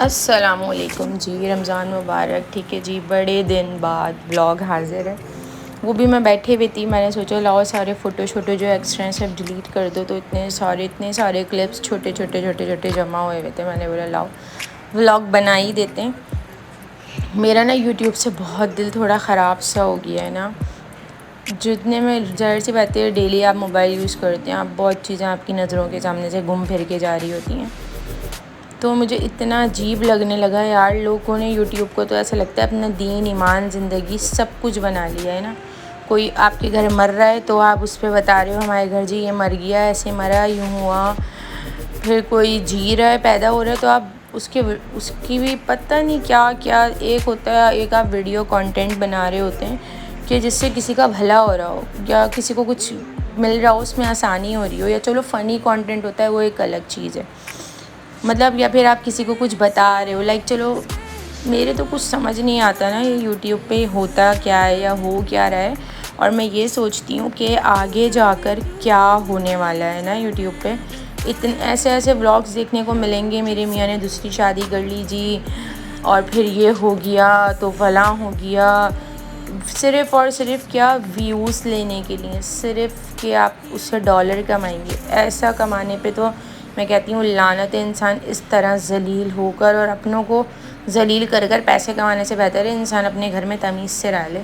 السلام علیکم جی، رمضان مبارک. ٹھیک ہے جی، بڑے دن بعد بلاگ حاضر ہے. وہ بھی میں بیٹھی ہوئی تھی، میں نے سوچا لاؤ سارے فوٹو جو ایکسٹرا ہیں سب ڈیلیٹ کر دو. تو اتنے سارے کلپس چھوٹے جمع ہوئے تھے. میں نے بولا لاؤ ولاگ بنا ہی دیتے ہیں. میرا نا یوٹیوب سے بہت دل تھوڑا خراب سا ہو گیا ہے نا. جتنے میں ظاہر سی بات ہے ڈیلی آپ موبائل یوز کرتے ہیں، آپ بہت چیزیں آپ کی نظروں کے سامنے سے گم پھر کے جا رہی ہوتی ہیں. تو مجھے اتنا عجیب لگنے لگا یار، لوگوں نے یوٹیوب کو تو ایسا لگتا ہے اپنا دین، ایمان، زندگی سب کچھ بنا لیا ہے نا. کوئی آپ کے گھر مر رہا ہے تو آپ اس پہ بتا رہے ہو ہمارے گھر جی یہ مر گیا، ایسے مرا، یوں ہوا. پھر کوئی جی رہا ہے، پیدا ہو رہا ہے، تو آپ اس کی بھی پتہ نہیں کیا ایک ہوتا ہے. ایک آپ ویڈیو کانٹینٹ بنا رہے ہوتے ہیں کہ جس سے کسی کا بھلا ہو رہا ہو یا کسی کو کچھ مل رہا ہو، اس میں آسانی ہو رہی ہو، یا چلو فنی کانٹینٹ ہوتا ہے وہ ایک الگ چیز ہے. مطلب یا پھر آپ کسی کو کچھ بتا رہے ہو، چلو میرے تو کچھ سمجھ نہیں آتا نا یہ یوٹیوب پہ ہوتا کیا ہے یا ہو کیا رہا ہے. اور میں یہ سوچتی ہوں کہ آگے جا کر کیا ہونے والا ہے نا یوٹیوب پہ. ایسے ولاگس دیکھنے کو ملیں گے، میرے میاں نے دوسری شادی کر لی جی، اور پھر یہ ہو گیا تو فلاں ہو گیا. صرف اور صرف کیا ویوز لینے کے لیے، صرف کہ آپ اس سے ڈالر کمائیں گے. ایسا کمانے پہ تو میں کہتی ہوں لعنت ہے. انسان اس طرح ذلیل ہو کر اور اپنوں کو ذلیل کر پیسے کمانے سے بہتر ہے انسان اپنے گھر میں تمیز سے رہ لے.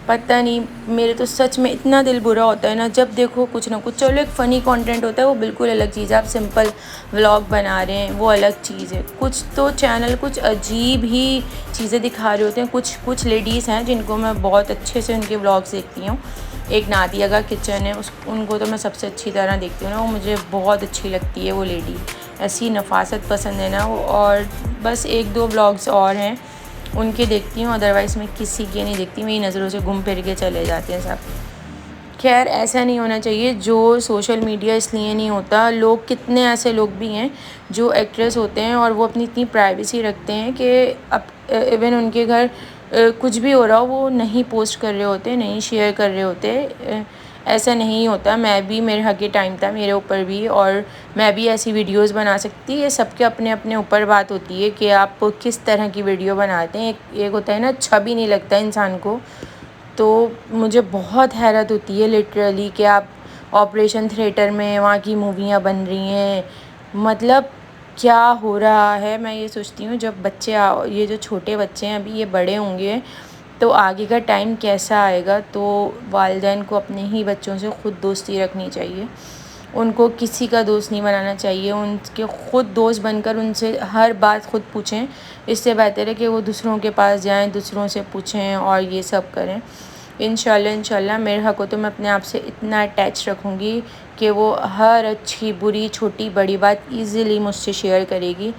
پتہ نہیں، میرے تو سچ میں اتنا دل برا ہوتا ہے نا جب دیکھو کچھ نہ کچھ. چلو ایک فنی کانٹینٹ ہوتا ہے وہ بالکل الگ چیز ہے، آپ سمپل ولاگ بنا رہے ہیں وہ الگ چیز ہے. کچھ تو چینل کچھ عجیب ہی چیزیں دکھا رہے ہوتے ہیں. کچھ لیڈیز ہیں جن کو میں بہت اچھے سے ان کے ولاگس دیکھتی ہوں. ایک نادیہ کا کچن ہے، ان کو تو میں سب سے اچھی طرح دیکھتی ہوں نا. وہ مجھے بہت اچھی لگتی ہے وہ لیڈی، ایسی نفاست پسند ہے نا وہ. اور بس ایک دو ولاگس اور ہیں ان کے دیکھتی ہوں، ادروائز میں کسی کے نہیں دیکھتی. میری نظروں سے گم پھر کے چلے جاتے ہیں سب. خیر ایسا نہیں ہونا چاہیے. جو سوشل میڈیا اس لیے نہیں ہوتا، لوگ کتنے ایسے لوگ بھی ہیں جو ایکٹریس ہوتے ہیں اور وہ اپنی اتنی پرائیویسی رکھتے ہیں کہ ایون ان کے گھر کچھ بھی ہو رہا ہو وہ نہیں پوسٹ کر رہے ہوتے، نہیں شیئر کر رہے ہوتے. ایسا نہیں ہوتا. میں بھی، میرے حق کے ٹائم تھا میرے اوپر بھی، اور میں بھی ایسی ویڈیوز بنا سکتی. یہ سب کے اپنے اپنے اوپر بات ہوتی ہے کہ آپ کس طرح کی ویڈیو بناتے ہیں. ایک ہوتا ہے نا اچھا بھی نہیں لگتا انسان کو. تو مجھے بہت حیرت ہوتی ہے لٹرلی کہ آپ آپریشن تھیٹر میں وہاں کی موویاں بن رہی ہیں. مطلب کیا ہو رہا ہے. میں یہ سوچتی ہوں جب بچے یہ جو چھوٹے بچے ہیں ابھی یہ بڑے ہوں گے تو آگے کا ٹائم کیسا آئے گا. تو والدین کو اپنے ہی بچوں سے خود دوستی رکھنی چاہیے. ان کو کسی کا دوست نہیں بنانا چاہیے. ان کے خود دوست بن کر ان سے ہر بات خود پوچھیں. اس سے بہتر ہے کہ وہ دوسروں کے پاس جائیں، دوسروں سے پوچھیں اور یہ سب کریں. انشاءاللہ میرے حق ہو تو میں اپنے آپ سے اتنا اٹیچ رکھوں گی کہ وہ ہر اچھی بری چھوٹی بڑی بات ایزیلی مجھ سے شیئر کرے گی.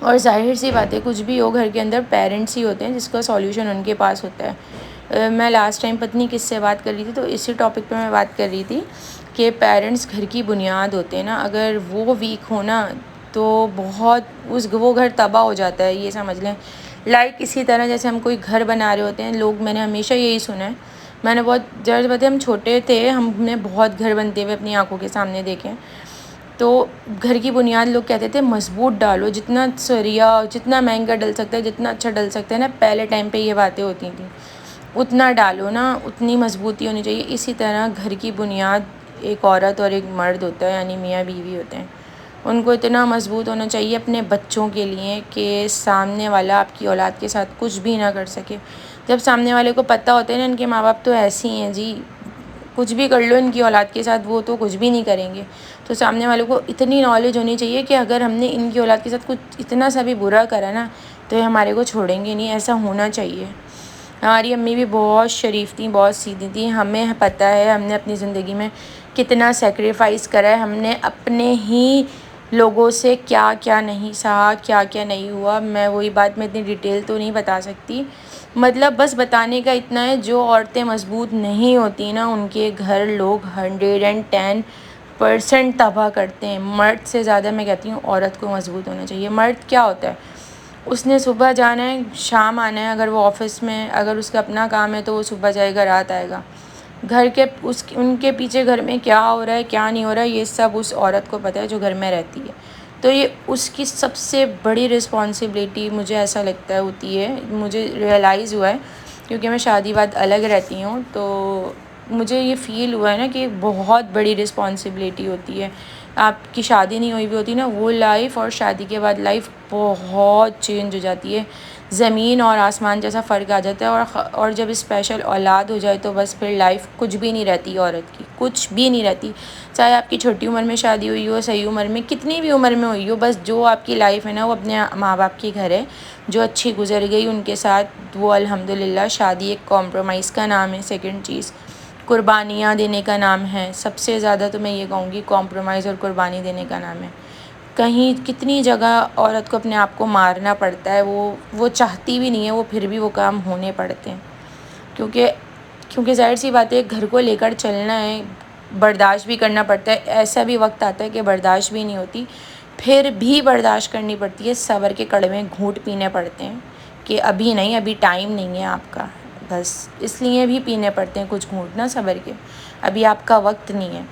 اور ظاہر سی بات ہے کچھ بھی ہو گھر کے اندر پیرنٹس ہی ہوتے ہیں جس کا سولیوشن ان کے پاس ہوتا ہے. میں لاسٹ ٹائم پتہ کس سے بات کر رہی تھی، تو اسی ٹاپک پہ میں بات کر رہی تھی کہ پیرنٹس گھر کی بنیاد ہوتے ہیں نا. اگر وہ ویک ہونا تو وہ گھر تباہ ہو جاتا ہے. یہ سمجھ لیں اسی طرح جیسے ہم کوئی گھر بنا رہے ہوتے ہیں. میں نے ہمیشہ یہی سنا ہے. میں نے ہم چھوٹے تھے، ہم نے بہت گھر بنتے ہوئے اپنی آنکھوں کے سامنے دیکھے. تو گھر کی بنیاد لوگ کہتے تھے مضبوط ڈالو، جتنا سریا جتنا مہنگا ڈل سکتا ہے، جتنا اچھا ڈل سکتا ہے نا، پہلے ٹائم پہ یہ باتیں ہوتی تھیں. اتنا ڈالو نا، اتنی مضبوطی ہونی چاہیے. اسی طرح گھر کی بنیاد ایک عورت اور ایک مرد ہوتا ہے، یعنی میاں بیوی ہوتے ہیں. ان کو اتنا مضبوط ہونا چاہیے اپنے بچوں کے لیے کہ سامنے والا آپ کی اولاد کے ساتھ کچھ بھی نہ کر سکے. جب سامنے والے کو پتہ ہوتا ہے نا ان کے ماں باپ تو ایسے ہی ہیں جی، کچھ بھی کر لو ان کی اولاد کے ساتھ وہ تو کچھ بھی نہیں کریں گے. تو سامنے والے کو اتنی نالج ہونی چاہیے کہ اگر ہم نے ان کی اولاد کے ساتھ کچھ اتنا سا بھی برا کرا نا تو یہ ہمارے کو چھوڑیں گے نہیں. ایسا ہونا چاہیے. ہماری امی بھی بہت شریف تھیں، بہت سیدھی تھیں. ہمیں پتہ ہے ہم نے اپنی زندگی میں کتنا سیکریفائس کرا ہے. ہم نے اپنے ہی لوگوں سے کیا کیا نہیں سہا، کیا کیا نہیں ہوا. میں وہی بات میں اتنی ڈیٹیل تو نہیں بتا سکتی. مطلب بس بتانے کا اتنا ہے، جو عورتیں مضبوط نہیں ہوتی نا ان کے گھر لوگ 110% تباہ کرتے ہیں. مرد سے زیادہ میں کہتی ہوں عورت کو مضبوط ہونا چاہیے. مرد کیا ہوتا ہے، اس نے صبح جانا ہے شام آنا ہے. اگر وہ آفس میں، اگر اس کا اپنا کام ہے تو وہ صبح جائے گا رات آئے گا. ان کے پیچھے گھر میں کیا ہو رہا ہے کیا نہیں ہو رہا ہے یہ سب اس عورت کو پتہ ہے جو گھر میں رہتی ہے. تو یہ اس کی سب سے بڑی رسپانسبلٹی مجھے ایسا لگتا ہے ہوتی ہے، مجھے ریئلائز ہوا ہے کیونکہ میں شادی بعد الگ رہتی ہوں، تو مجھے یہ فیل ہوا ہے نا کہ بہت بڑی رسپانسبلٹی ہوتی ہے. آپ کی شادی نہیں ہوئی بھی ہوتی نا، وہ لائف اور شادی کے بعد لائف بہت چینج ہو جاتی ہے، زمین اور آسمان جیسا فرق آ جاتا ہے. اور جب اسپیشل اولاد ہو جائے تو بس پھر لائف کچھ بھی نہیں رہتی عورت کی، کچھ بھی نہیں رہتی. چاہے آپ کی چھوٹی عمر میں شادی ہوئی ہو، صحیح عمر میں، کتنی بھی عمر میں ہوئی ہو، بس جو آپ کی لائف ہے نا وہ اپنے ماں باپ کے گھر ہے، جو اچھی گزر گئی ان کے ساتھ، وہ الحمدللہ. شادی ایک کمپرومائز کا نام ہے. سیکنڈ چیز قربانیاں دینے کا نام ہے. سب سے زیادہ تو میں یہ کہوں گی کمپرومائز اور قربانی دینے کا نام ہے. کہیں کتنی جگہ عورت کو اپنے آپ کو مارنا پڑتا ہے، وہ چاہتی بھی نہیں ہے، وہ پھر بھی وہ کام ہونے پڑتے ہیں. کیونکہ ظاہر سی بات ہے گھر کو لے کر چلنا ہے، برداشت بھی کرنا پڑتا ہے. ایسا بھی وقت آتا ہے کہ برداشت بھی نہیں ہوتی، پھر بھی برداشت کرنی پڑتی ہے. صبر کے کڑوے گھونٹ پینے پڑتے ہیں کہ ابھی نہیں، ابھی ٹائم نہیں ہے آپ کا، بس اس لیے بھی پینے پڑتے ہیں کچھ گھونٹ نا صبر کے، ابھی آپ کا وقت نہیں ہے.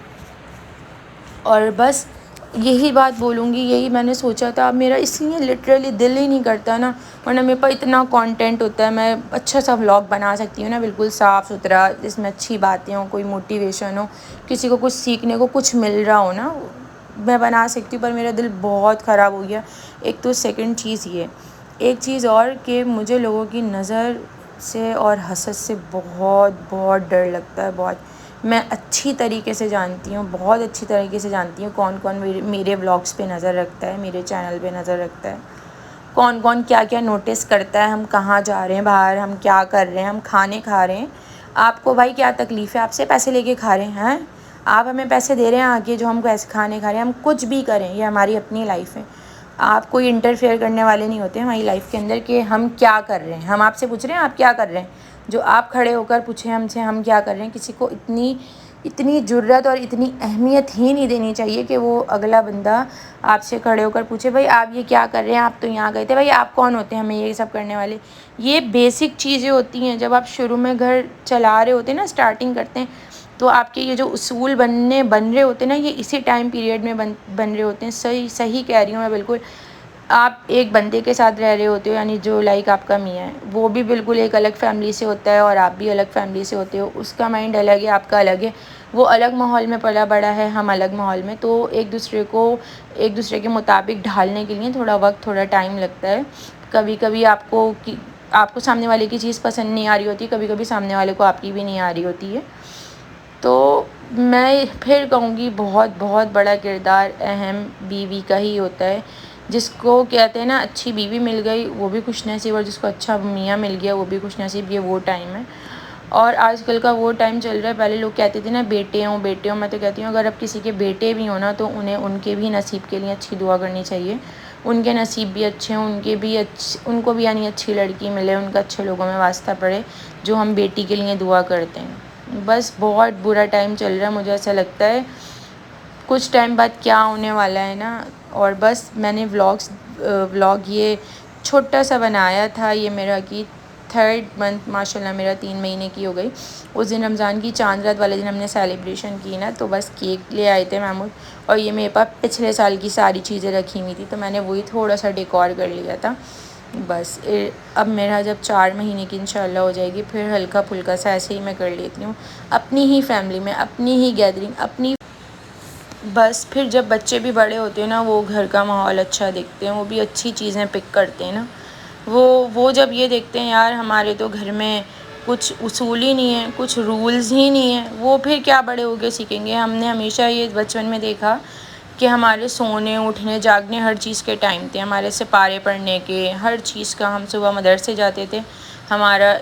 اور بس یہی بات بولوں گی، یہی میں نے سوچا تھا. اب میرا اس لیے لٹرلی دل ہی نہیں کرتا نا، ورنہ میرے پاس اتنا کانٹینٹ ہوتا ہے، میں اچھا سا ولاگ بنا سکتی ہوں نا، بالکل صاف ستھرا، جس میں اچھی باتیں ہوں، کوئی موٹیویشن ہو، کسی کو کچھ سیکھنے کو کچھ مل رہا ہو نا، میں بنا سکتی ہوں. پر میرا دل بہت خراب ہو گیا. ایک تو سیکنڈ چیز یہ، ایک چیز اور کہ مجھے لوگوں کی نظر سے اور حسد سے بہت بہت ڈر لگتا ہے. بہت، میں اچھی طریقے سے جانتی ہوں، بہت اچھی طریقے سے جانتی ہوں کون کون میرے ولاگس پہ نظر رکھتا ہے، میرے چینل پہ نظر رکھتا ہے، کون کون کیا کیا نوٹس کرتا ہے. ہم کہاں جا رہے ہیں باہر، ہم کیا کر رہے ہیں، ہم کھانے کھا رہے ہیں. آپ کو بھائی کیا تکلیف ہے، آپ سے پیسے لے کے کھا رہے ہیں، آپ ہمیں پیسے دے رہے ہیں آگے جو ہم ایسے کھانے کھا رہے ہیں. ہم کچھ بھی کریں، یہ ہماری اپنی لائف ہے. آپ کوئی انٹرفیئر کرنے والے نہیں ہوتے ہماری لائف کے اندر کہ ہم کیا کر رہے ہیں. ہم آپ سے پوچھ رہے ہیں آپ کیا کر رہے ہیں، جو آپ کھڑے ہو کر پوچھیں ہم سے ہم کیا کر رہے ہیں. کسی کو اتنی جرات اور اتنی اہمیت ہی نہیں دینی چاہیے کہ وہ اگلا بندہ آپ سے کھڑے ہو کر پوچھے بھائی آپ یہ کیا کر رہے ہیں، آپ تو یہاں گئے تھے، بھائی آپ کون ہوتے ہیں ہمیں یہ سب کرنے والے. یہ بیسک چیزیں ہوتی ہیں. جب آپ شروع میں گھر چلا رہے ہوتے ہیں نا، اسٹارٹنگ کرتے ہیں، تو آپ کے یہ جو اصول بن رہے ہوتے ہیں نا، یہ اسی ٹائم پیریڈ میں بن رہے ہوتے ہیں. صحیح کہہ رہی ہوں میں بالکل. آپ ایک بندے کے ساتھ رہ رہے ہوتے ہو، یعنی جو لائک آپ کا میاں ہے، وہ بھی بالکل ایک الگ فیملی سے ہوتا ہے اور آپ بھی الگ فیملی سے ہوتے ہو. اس کا مائنڈ الگ ہے، آپ کا الگ ہے. وہ الگ ماحول میں پلا بڑا ہے، ہم الگ ماحول میں. تو ایک دوسرے کے مطابق ڈھالنے کے لیے تھوڑا وقت، تھوڑا ٹائم لگتا ہے. کبھی کبھی آپ کو سامنے والے کی چیز پسند نہیں آ رہی ہوتی، کبھی کبھی سامنے والے کو آپ کی بھی نہیں آ رہی ہوتی ہے. تو میں پھر کہوں گی بہت بہت بڑا کردار اہم بیوی کا ہی ہوتا ہے. جس کو کہتے ہیں نا اچھی بیوی مل گئی وہ بھی خوش نصیب، اور جس کو اچھا میاں مل گیا وہ بھی خوش نصیب. یہ وہ ٹائم ہے، اور آج کل کا وہ ٹائم چل رہا ہے. پہلے لوگ کہتے تھے نا بیٹے ہوں بیٹے ہوں، میں تو کہتی ہوں اگر اب کسی کے بیٹے بھی ہوں نا تو انہیں ان کے بھی نصیب کے لیے اچھی دعا کرنی چاہیے. ان کے نصیب بھی اچھے ہوں، ان کو بھی یعنی اچھی لڑکی ملے، ان کا اچھے لوگوں میں واسطہ پڑے جو ہم بیٹی کے لیے دعا کرتے ہیں. بس بہت برا ٹائم چل رہا ہے، مجھے ایسا لگتا ہے کچھ ٹائم بعد کیا ہونے والا ہے نا. اور بس میں نے ولاگ یہ چھوٹا سا بنایا تھا. یہ میرا کہ 3rd منتھ ماشاء اللہ میرا 3 مہینے کی ہو گئی. اس دن رمضان کی چاند رات والے دن ہم نے سیلیبریشن کی نا، تو بس کیک لے آئے تھے محمود، اور یہ میرے پاس پچھلے سال کی ساری چیزیں رکھی ہوئی تھی، تو میں نے وہی تھوڑا سا ڈیکور کر لیا تھا. بس اب میرا جب 4 مہینے کی انشاءاللہ ہو جائے گی، پھر ہلکا پھلکا سا ایسے ہی میں کر لیتی ہوں اپنی ہی فیملی میں، اپنی ہی گیدرنگ اپنی. بس پھر جب بچے بھی بڑے ہوتے ہیں نا، وہ گھر کا ماحول اچھا دیکھتے ہیں، وہ بھی اچھی چیزیں پک کرتے ہیں نا. وہ جب یہ دیکھتے ہیں یار ہمارے تو گھر میں کچھ اصول ہی نہیں ہے، کچھ رولز ہی نہیں ہیں، وہ پھر کیا بڑے ہو کے سیکھیں گے. ہم نے ہمیشہ یہ بچپن میں دیکھا کہ ہمارے سونے اٹھنے جاگنے ہر چیز کے ٹائم تھے، ہمارے سپارے پڑھنے کے ہر چیز کا. ہم صبح مدرسے جاتے تھے، ہمارا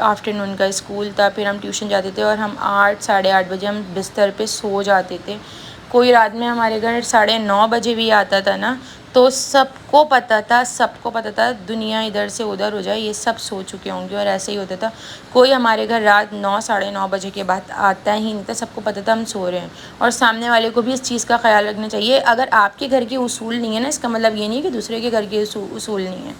آفٹرنون کا اسکول تھا، پھر ہم ٹیوشن جاتے تھے، اور ہم 8 ساڑھے 8 بجے ہم بستر پہ سو جاتے تھے. کوئی رات میں ہمارے گھر 9:30 بجے بھی آتا تھا نا، تو سب کو پتہ تھا دنیا ادھر سے ادھر ہو جائے یہ سب سو چکے ہوں گے. اور ایسے ہی ہوتا تھا، کوئی ہمارے گھر رات 9 ساڑھے 9 بجے کے بعد آتا ہی نہیں تھا. سب کو پتہ تھا ہم سو رہے ہیں. اور سامنے والے کو بھی اس چیز کا خیال رکھنا چاہیے. اگر آپ کے گھر کے اصول نہیں ہے نا، اس کا مطلب یہ نہیں کہ دوسرے کے گھر کے اصول نہیں ہیں.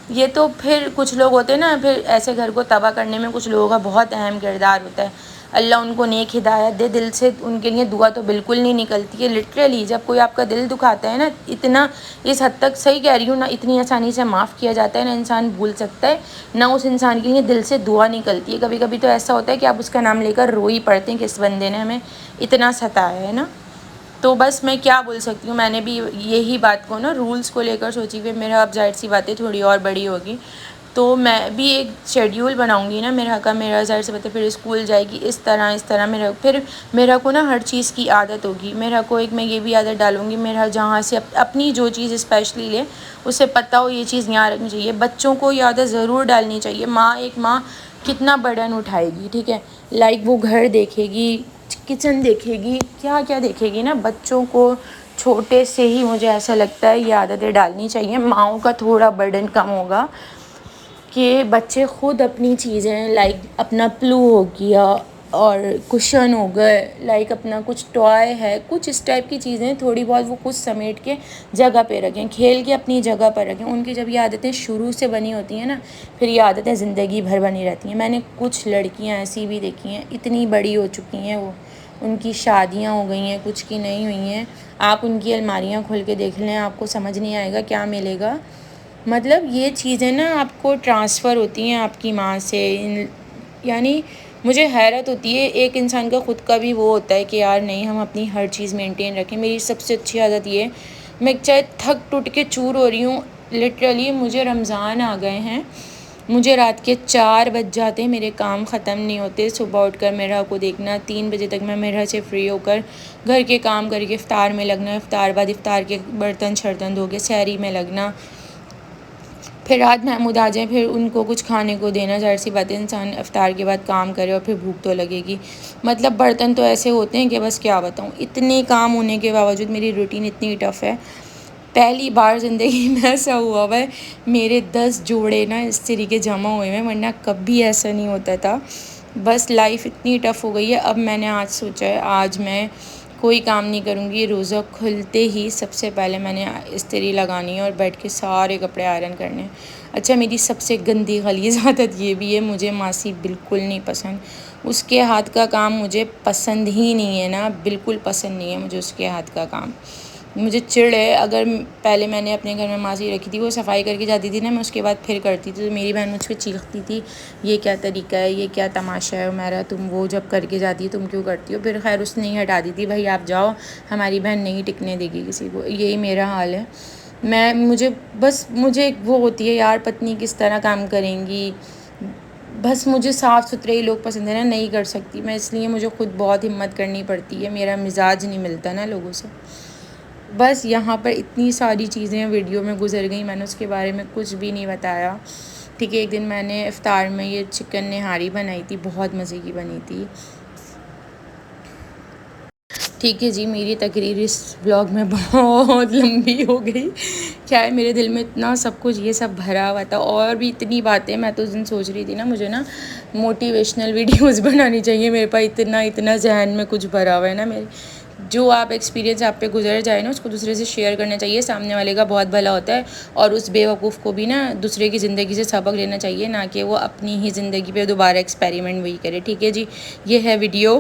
یہ تو پھر کچھ لوگ ہوتے ہیں نا، پھر ایسے گھر کو تباہ کرنے میں کچھ لوگوں کا بہت اہم کردار ہوتا ہے. اللہ ان کو نیک ہدایت دے. دل سے ان کے لیے دعا تو بالکل نہیں نکلتی ہے. لٹرلی جب کوئی آپ کا دل دکھاتا ہے نا، اتنا اس حد تک، صحیح کہہ رہی ہوں، نہ اتنی آسانی سے معاف کیا جاتا ہے، نہ انسان بھول سکتا ہے، نہ اس انسان کے لیے دل سے دعا نکلتی ہے. کبھی کبھی تو ایسا ہوتا ہے کہ آپ اس کا نام لے کر رو ہی پڑتے ہیں کہ اس بندے نے ہمیں اتنا ستایا ہے نا. تو بس میں کیا بول سکتی ہوں، میں نے بھی یہی بات کو نا رولز کو لے کر سوچی ہوئی. میرا اب ظاہر سی باتیں تھوڑی اور بڑی ہوگی تو میں بھی ایک شیڈیول بناؤں گی نا میرا کا. میرا ظاہر سی بات ہے پھر اسکول جائے گی اس طرح میرا کو نا ہر چیز کی عادت ہوگی. میرا کو ایک میں یہ بھی عادت ڈالوں گی، میرا جہاں سے اپنی جو چیز اسپیشلی لے اسے پتہ ہو یہ چیز یہاں رکھنی چاہیے. بچوں کو یہ عادت ضرور ڈالنی چاہیے. ایک ماں کتنا برڈن اٹھائے گی، ٹھیک ہے، لائک وہ گھر دیکھے گی، کچن دیکھے گی، کیا کیا دیکھے گی نا. بچوں کو چھوٹے سے ہی مجھے ایسا لگتا ہے یہ عادتیں ڈالنی چاہیے. ماؤں کا تھوڑا برڈن کم ہوگا کہ بچے خود اپنی چیزیں لائک اپنا پلو ہو گیا اور کشن ہو گئے، لائک اپنا کچھ ٹوائے ہے، کچھ اس ٹائپ کی چیزیں تھوڑی بہت وہ کچھ سمیٹ کے جگہ پہ رکھیں، کھیل کے اپنی جگہ پر رکھیں. ان کی جب یہ عادتیں شروع سے بنی ہوتی ہیں نا، پھر یہ عادتیں زندگی بھر بنی رہتی ہیں. میں نے کچھ لڑکیاں ایسی بھی دیکھی ہیں اتنی بڑی ہو چکی ہیں، وہ ان کی شادیاں ہو گئی ہیں، کچھ کی نہیں ہوئی ہیں. آپ ان کی الماریاں کھول کے دیکھ لیں، آپ کو سمجھ نہیں آئے گا کیا ملے گا. مطلب یہ چیزیں نا آپ کو ٹرانسفر ہوتی ہیں آپ کی ماں سے. یعنی مجھے حیرت ہوتی ہے، ایک انسان کا خود کا بھی وہ ہوتا ہے کہ یار نہیں ہم اپنی ہر چیز مینٹین رکھیں. میری سب سے اچھی عادت یہ ہے، میں چاہے تھک ٹوٹ کے چور ہو رہی ہوں، لٹرلی مجھے رمضان آ گئے ہیں، مجھے رات کے 4 بج جاتے ہیں، میرے کام ختم نہیں ہوتے. صبح اٹھ کر میرا کو دیکھنا، 3 بجے تک میں میرا سے فری ہو کر گھر کے کام کر کے افطار میں لگنا، افطار بعد افطار کے برتن شرتن دھو کے سحری میں لگنا، پھر رات محمود آ جائیں پھر ان کو کچھ کھانے کو دینا. ظاہر سی بات ہے انسان افطار کے بعد کام کرے اور پھر بھوک تو لگے گی. مطلب برتن تو ایسے ہوتے ہیں کہ بس کیا بتاؤں. اتنے کام ہونے کے باوجود میری روٹین اتنی ٹف ہے. پہلی بار زندگی میں ایسا ہوا ہے میرے 10 جوڑے نا اس طریقے جمع ہوئے ہیں، ورنہ کبھی ایسا نہیں ہوتا تھا. بس لائف اتنی ٹف ہو گئی ہے. اب میں نے آج سوچا ہے آج میں کوئی کام نہیں کروں گی. روزہ کھلتے ہی سب سے پہلے میں نے استری لگانی ہے اور بیٹھ کے سارے کپڑے آئرن کرنے ہیں. اچھا میری سب سے گندی غلیظ عادت یہ بھی ہے، مجھے ماسی بالکل نہیں پسند. اس کے ہاتھ کا کام مجھے پسند ہی نہیں ہے نا، بالکل پسند نہیں ہے مجھے اس کے ہاتھ کا کام. مجھے چڑ ہے. اگر پہلے میں نے اپنے گھر میں ماسی رکھی تھی، وہ صفائی کر کے جاتی تھی نا، میں اس کے بعد پھر کرتی تھی، تو میری بہن مجھ پہ چیختی تھی یہ کیا طریقہ ہے، یہ کیا تماشا ہے میرا، تم وہ جب کر کے جاتی ہے تم کیوں کرتی ہو. پھر خیر اس نے ہی ہٹا دی تھی، بھائی آپ جاؤ، ہماری بہن نہیں ٹکنے دے گی کسی کو. یہی میرا حال ہے. مجھے وہ ہوتی ہے یار پتنی کس طرح کام کریں گی. بس مجھے صاف ستھرے ہی لوگ پسند ہیں نا، نہیں کر سکتی میں، اس لیے مجھے خود بہت ہمت کرنی پڑتی ہے. میرا مزاج نہیں ملتا نا لوگوں سے. بس یہاں پر اتنی ساری چیزیں ویڈیو میں گزر گئیں، میں نے اس کے بارے میں کچھ بھی نہیں بتایا. ٹھیک ہے، ایک دن میں نے افطار میں یہ چکن نہاری بنائی تھی، بہت مزے کی بنی تھی. ٹھیک ہے جی، میری تقریر اس بلاگ میں بہت لمبی ہو گئی. کیا ہے میرے دل میں اتنا سب کچھ یہ سب بھرا ہوا تھا، اور بھی اتنی باتیں. میں تو اس دن سوچ رہی تھی نا مجھے نا موٹیویشنل ویڈیوز بنانی چاہیے. میرے پاس اتنا ذہن میں کچھ بھرا ہوا ہے نا. میرے جو آپ ایکسپیرینس آپ پہ گزر جائے نا، اس کو دوسرے سے شیئر کرنا چاہیے. سامنے والے کا بہت بھلا ہوتا ہے، اور اس بے وقوف کو بھی نا دوسرے کی زندگی سے سبق لینا چاہیے، نہ کہ وہ اپنی ہی زندگی پہ دوبارہ ایکسپیریمنٹ وہی کرے. ٹھیک ہے جی، یہ ہے ویڈیو.